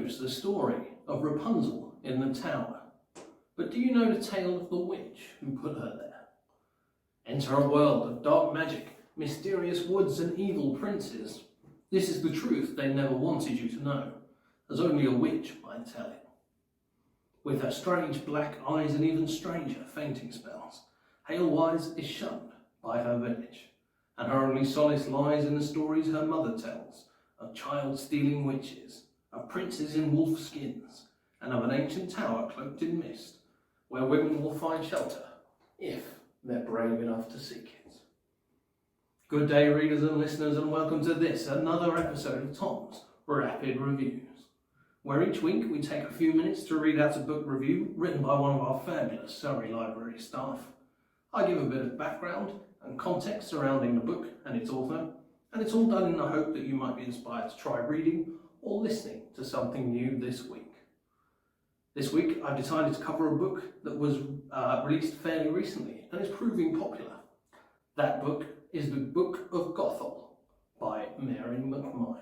knows the story of Rapunzel in the tower, but do you know the tale of the witch who put her there? Enter a world of dark magic, mysterious woods and evil princes. This is the truth they never wanted you to know, as only a witch might tell it. With her strange black eyes and even stranger fainting spells, Halewise is shunned by her village, and her only solace lies in the stories her mother tells of child-stealing witches, of princes in wolf skins, and of an ancient tower cloaked in mist, where women will find shelter if they're brave enough to seek it. Good day, readers and listeners, and welcome to this, another episode of Tom's Rapid Reviews, where each week we take a few minutes to read out a book review written by one of our fabulous Surrey Library staff. I give a bit of background and context surrounding the book and its author, and it's all done in the hope that you might be inspired to try reading or listening to something new this week. This week I've decided to cover a book that was released fairly recently and is proving popular. That book is The Book of Gothel by Mary McMine.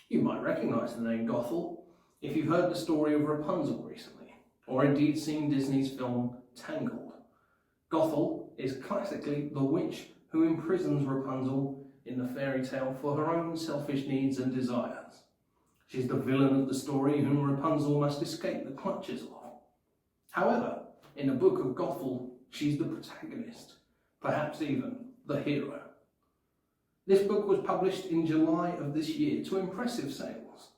You might recognise the name Gothel if you've heard the story of Rapunzel recently, or indeed seen Disney's film Tangled. Gothel is classically the witch who imprisons Rapunzel in the fairy tale for her own selfish needs and desires. She's the villain of the story whom Rapunzel must escape the clutches of. However, in the Book of Gothel, she's the protagonist, perhaps even the hero. This book was published in July of this year to impressive sales,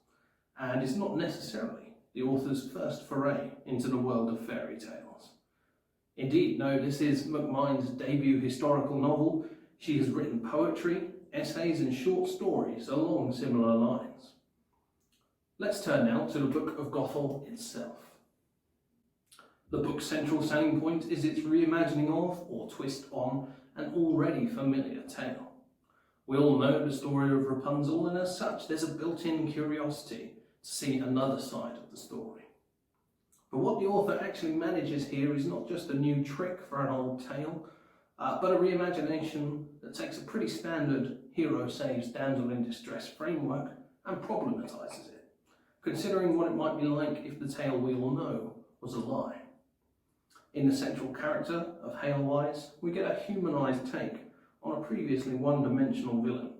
and is not necessarily the author's first foray into the world of fairy tales. Indeed, no, this is McMine's debut historical novel. She has written poetry, essays and short stories along similar lines. Let's turn now to the Book of Gothel itself. The book's central selling point is its reimagining of, or twist on, an already familiar tale. We all know the story of Rapunzel, and as such there's a built-in curiosity to see another side of the story. But what the author actually manages here is not just a new trick for an old tale, but a reimagination that takes a pretty standard hero saves damsel in distress framework and problematises it, considering what it might be like if the tale we all know was a lie. In the central character of Halewise, we get a humanised take on a previously one-dimensional villain,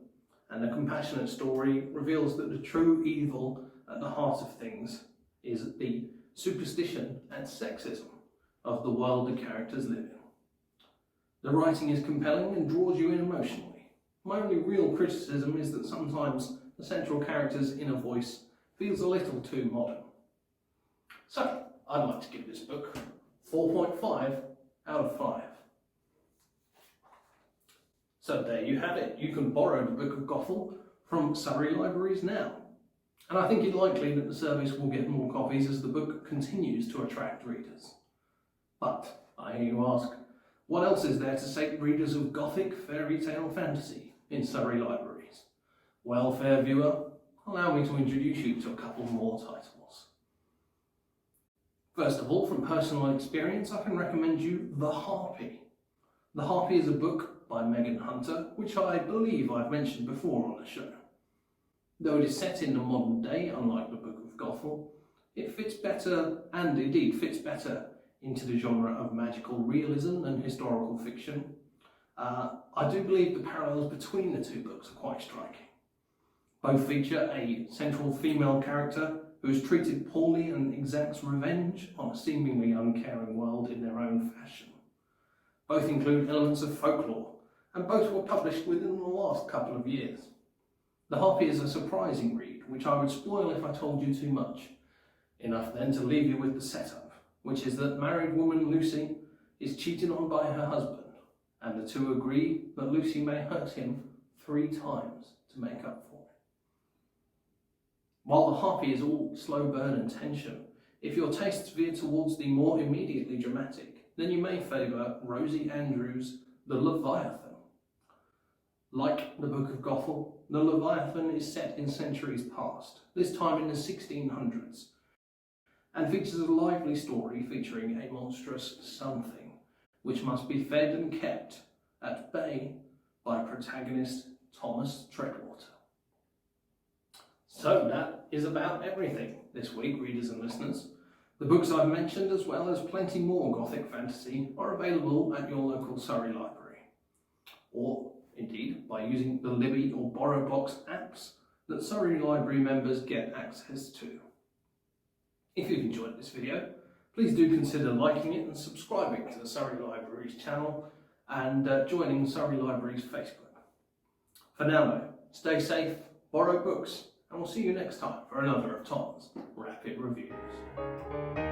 and the compassionate story reveals that the true evil at the heart of things is the superstition and sexism of the world the characters live in. The writing is compelling and draws you in emotionally. My only real criticism is that sometimes the central character's inner voice feels a little too modern. So, I'd like to give this book 4.5 out of 5. So there you have it. You can borrow the Book of Gothel from Surrey Libraries now. And I think it likely that the service will get more copies as the book continues to attract readers. But, I hear you ask, what else is there to sate readers of Gothic fairy tale fantasy in Surrey Libraries? Well, fair viewer, allow me to introduce you to a couple more titles. First of all, from personal experience, I can recommend you The Harpy. The Harpy is a book by Megan Hunter, which I believe I've mentioned before on the show. Though it is set in the modern day, unlike the Book of Gothel, it fits better, and indeed fits better, into the genre of magical realism and historical fiction. I do believe the parallels between the two books are quite striking. Both feature a central female character who is treated poorly and exacts revenge on a seemingly uncaring world in their own fashion. Both include elements of folklore, and both were published within the last couple of years. The Harpy is a surprising read, which I would spoil if I told you too much. Enough then to leave you with the setup, which is that married woman Lucy is cheated on by her husband, and the two agree that Lucy may hurt him 3 times to make up for it. While The Harpy is all slow burn and tension, if your tastes veer towards the more immediately dramatic, then you may favour Rosie Andrews' The Leviathan. Like the Book of Gothel, The Leviathan is set in centuries past, this time in the 1600s, and features a lively story featuring a monstrous something, which must be fed and kept at bay by protagonist Thomas Treadwater. So that is about everything this week, readers and listeners. The books I've mentioned, as well as plenty more Gothic fantasy, are available at your local Surrey library, or indeed by using the Libby or BorrowBox apps that Surrey Library members get access to. If you've enjoyed this video, please do consider liking it and subscribing to the Surrey Library's channel and joining Surrey Library's Facebook. For now though, stay safe, borrow books, and we'll see you next time for another of Tom's Rapid Reviews.